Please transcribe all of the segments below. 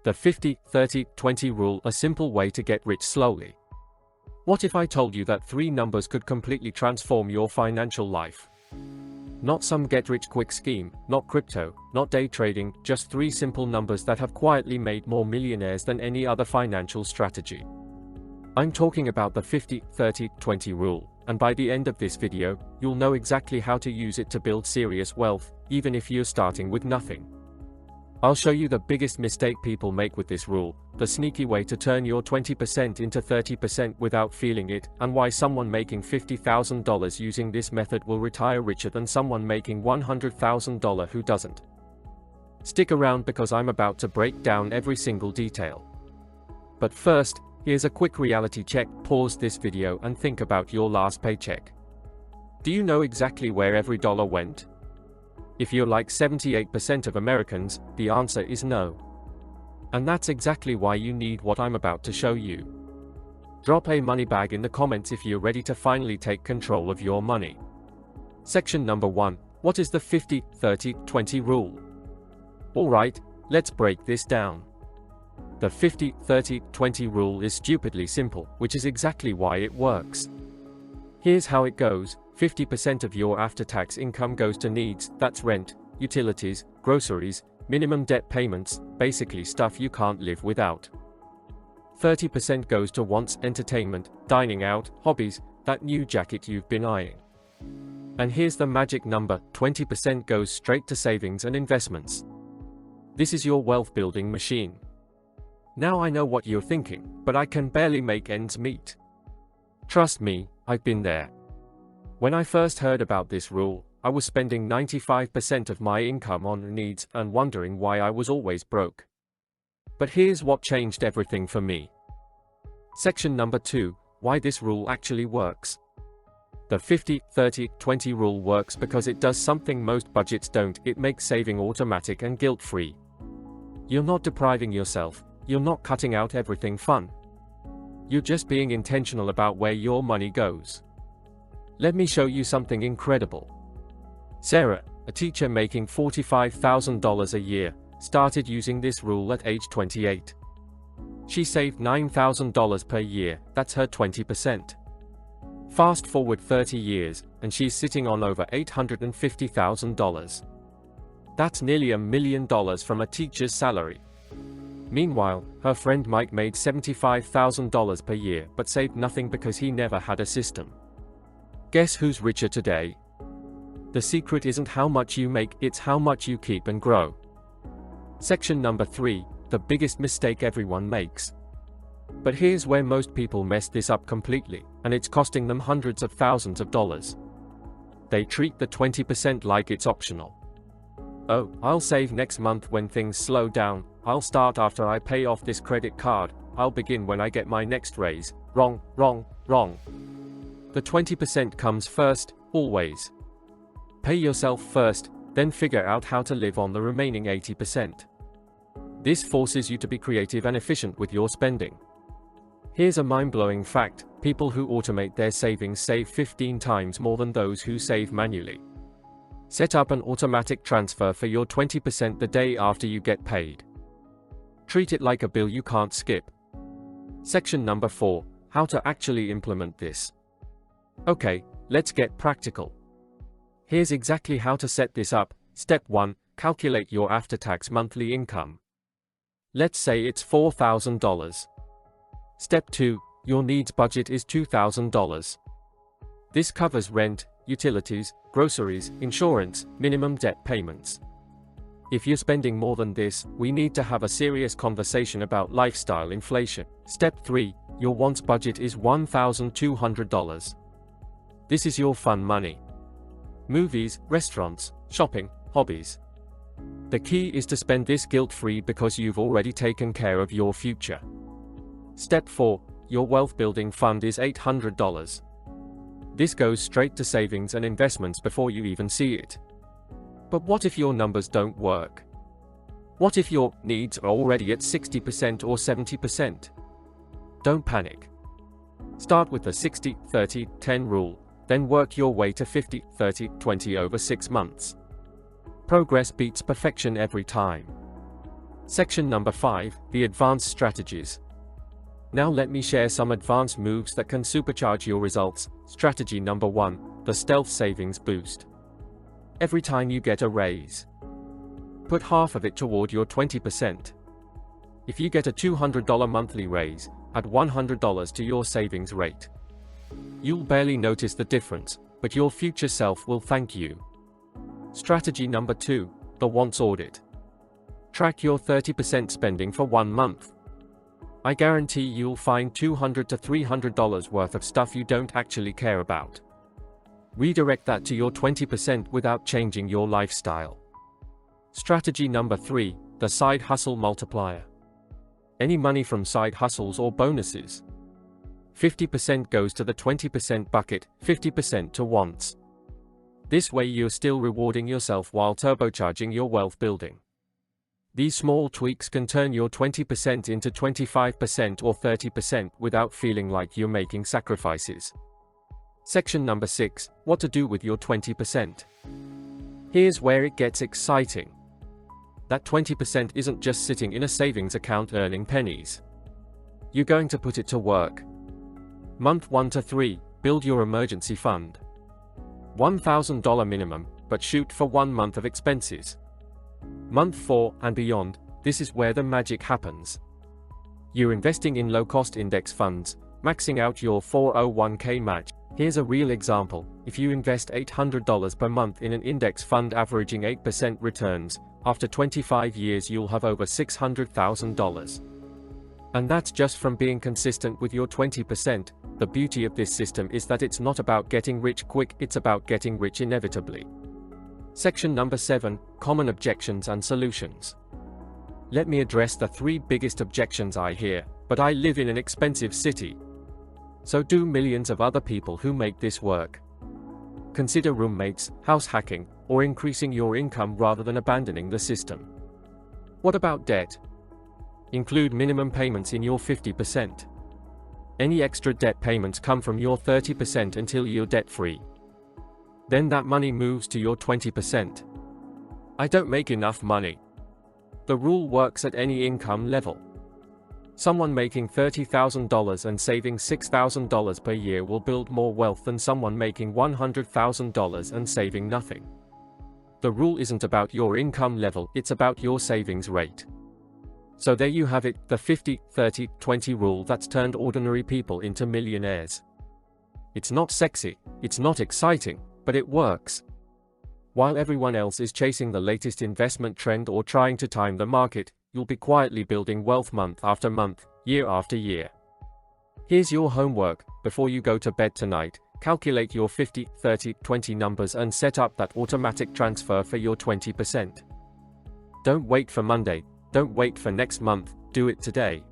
The 50-30-20 rule, a simple way to get rich slowly. What if I told you that 3 numbers could completely transform your financial life? Not some get-rich-quick scheme, not crypto, not day trading, just 3 simple numbers that have quietly made more millionaires than any other financial strategy. I'm talking about the 50-30-20 rule, and by the end of this video, you'll know exactly how to use it to build serious wealth, even if you're starting with nothing. I'll show you the biggest mistake people make with this rule, the sneaky way to turn your 20% into 30% without feeling it, and why someone making $50,000 using this method will retire richer than someone making $100,000 who doesn't. Stick around because I'm about to break down every single detail. But first, here's a quick reality check. Pause this video and think about your last paycheck. Do you know exactly where every dollar went? If you're like 78% of Americans, the answer is no. And that's exactly why you need what I'm about to show you. Drop a money bag in the comments if you're ready to finally take control of your money. Section number 1. What is the 50-30-20 rule? Alright, let's break this down. The 50-30-20 rule is stupidly simple, which is exactly why it works. Here's how it goes. 50% of your after-tax income goes to needs, that's rent, utilities, groceries, minimum debt payments, basically stuff you can't live without. 30% goes to wants, entertainment, dining out, hobbies, that new jacket you've been eyeing. And here's the magic number, 20% goes straight to savings and investments. This is your wealth-building machine. Now I know what you're thinking, but I can barely make ends meet. Trust me, I've been there. When I first heard about this rule, I was spending 95% of my income on needs and wondering why I was always broke. But here's what changed everything for me. Section number 2, why this rule actually works. The 50-30-20 rule works because it does something most budgets don't. It makes saving automatic and guilt-free. You're not depriving yourself, you're not cutting out everything fun. You're just being intentional about where your money goes. Let me show you something incredible. Sarah, a teacher making $45,000 a year, started using this rule at age 28. She saved $9,000 per year, that's her 20%. Fast forward 30 years, and she's sitting on over $850,000. That's nearly $1 million from a teacher's salary. Meanwhile, her friend Mike made $75,000 per year but saved nothing because he never had a system. Guess who's richer today? The secret isn't how much you make, it's how much you keep and grow. Section number 3, the biggest mistake everyone makes. But here's where most people mess this up completely, and it's costing them hundreds of thousands of dollars. They treat the 20% like it's optional. Oh, I'll save next month when things slow down, I'll start after I pay off this credit card, I'll begin when I get my next raise. Wrong, wrong, wrong. The 20% comes first, always. Pay yourself first, then figure out how to live on the remaining 80%. This forces you to be creative and efficient with your spending. Here's a mind-blowing fact, people who automate their savings save 15 times more than those who save manually. Set up an automatic transfer for your 20% the day after you get paid. Treat it like a bill you can't skip. Section number 4, how to actually implement this. Okay, let's get practical. Here's exactly how to set this up. Step 1, calculate your after-tax monthly income. Let's say it's $4,000. Step 2, your needs budget is $2,000. This covers rent, utilities, groceries, insurance, minimum debt payments. If you're spending more than this, we need to have a serious conversation about lifestyle inflation. Step 3, your wants budget is $1,200. This is your fun money. Movies, restaurants, shopping, hobbies. The key is to spend this guilt-free because you've already taken care of your future. Step 4, your wealth building fund is $800. This goes straight to savings and investments before you even see it. But what if your numbers don't work? What if your needs are already at 60% or 70%? Don't panic. Start with the 60-30-10 rule, then work your way to 50-30-20 over 6 months. Progress beats perfection every time. Section number 5, the advanced strategies. Now let me share some advanced moves that can supercharge your results. Strategy number 1, the stealth savings boost. Every time you get a raise, put half of it toward your 20%. If you get a $200 monthly raise, add $100 to your savings rate. You'll barely notice the difference, but your future self will thank you. Strategy number 2, the wants audit. Track your 30% spending for 1 month. I guarantee you'll find $200 to $300 worth of stuff you don't actually care about. Redirect that to your 20% without changing your lifestyle. Strategy number 3, the side hustle multiplier. Any money from side hustles or bonuses, 50% goes to the 20% bucket, 50% to wants. This way you're still rewarding yourself while turbocharging your wealth building. These small tweaks can turn your 20% into 25% or 30% without feeling like you're making sacrifices. Section number 6, what to do with your 20%. Here's where it gets exciting. That 20% isn't just sitting in a savings account earning pennies. You're going to put it to work. Month 1 to 3, build your emergency fund. $1,000 minimum, but shoot for 1 month of expenses. Month 4 and beyond, this is where the magic happens. You're investing in low-cost index funds, maxing out your 401k match. Here's a real example. If you invest $800 per month in an index fund averaging 8% returns, after 25 years you'll have over $600,000. And that's just from being consistent with your 20%. The beauty of this system is that it's not about getting rich quick, it's about getting rich inevitably. Section number 7, common objections and solutions. Let me address the 3 biggest objections I hear, but I live in an expensive city. So do millions of other people who make this work. Consider roommates, house hacking, or increasing your income rather than abandoning the system. What about debt? Include minimum payments in your 50%. Any extra debt payments come from your 30% until you're debt-free. Then that money moves to your 20%. I don't make enough money. The rule works at any income level. Someone making $30,000 and saving $6,000 per year will build more wealth than someone making $100,000 and saving nothing. The rule isn't about your income level, it's about your savings rate. So there you have it, the 50-30-20 rule that's turned ordinary people into millionaires. It's not sexy, it's not exciting, but it works. While everyone else is chasing the latest investment trend or trying to time the market, you'll be quietly building wealth month after month, year after year. Here's your homework. Before you go to bed tonight, calculate your 50-30-20 numbers and set up that automatic transfer for your 20%. Don't wait for Monday, don't wait for next month, do it today.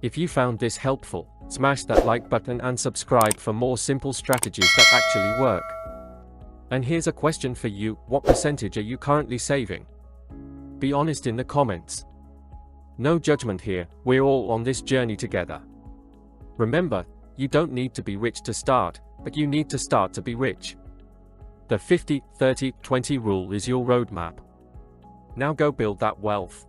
If you found this helpful, smash that like button and subscribe for more simple strategies that actually work. And here's a question for you, what percentage are you currently saving? Be honest in the comments. No judgment here, we're all on this journey together. Remember, you don't need to be rich to start, but you need to start to be rich. The 50-30-20 rule is your roadmap. Now go build that wealth.